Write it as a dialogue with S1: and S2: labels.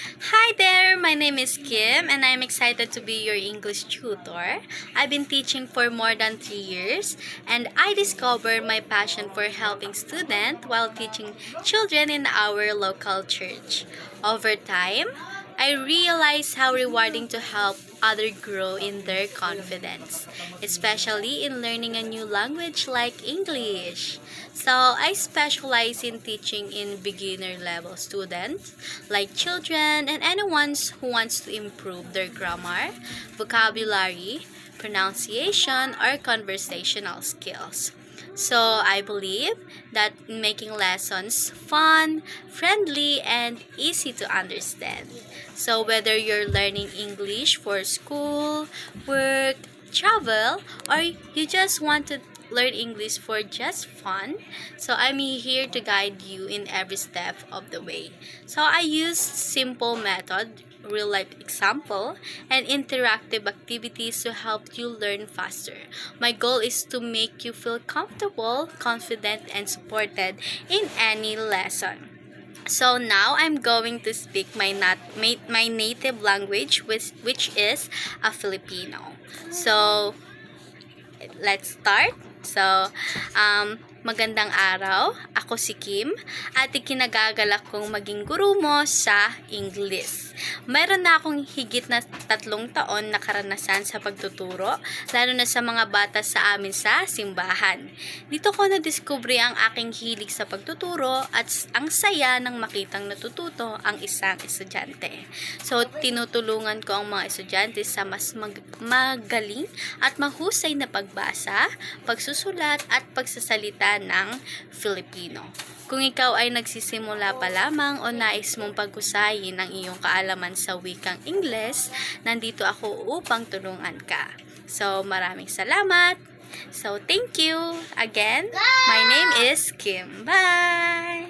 S1: Hi there, my name is Kim and I'm excited to be your English tutor. I've been teaching for more than 3 years and I discovered my passion for helping students while teaching children in our local church. Over time, I realized how rewarding to help others grow in their confidence, especially in learning a new language like English. So, I specialize in teaching in beginner level students like children and anyone who wants to improve their grammar, vocabulary, pronunciation, or conversational skills. So, I believe that making lessons fun, friendly, and easy to understand. So, whether you're learning English for school, work, travel, or you just want to learn English for just fun, so I'm here to guide you in every step of the way. So I use simple method, real life example, and interactive activities to help you learn faster. My goal is to make you feel comfortable, confident, and supported in any lesson. So now I'm going to speak my native language, which is a Filipino. So let's start. So, magandang araw. Ako si Kim at ikinagagalak kong maging guro mo sa English. Mayroon na akong higit na 3 taon na karanasan sa pagtuturo, lalo na sa mga bata sa amin sa simbahan. Dito ko na-discover ang aking hilig sa pagtuturo at ang saya ng makitang natututo ang isang estudyante. So, tinutulungan ko ang mga estudyante sa mas magaling at mahusay na pagbasa, pagsusulat at pagsasalita ng Filipino. Kung ikaw ay nagsisimula pa lamang o nais mong paghusayin ang iyong kaalaman sa wikang Ingles, nandito ako upang tulungan ka. So, maraming salamat. So, thank you. Again, my name is Kim. Bye!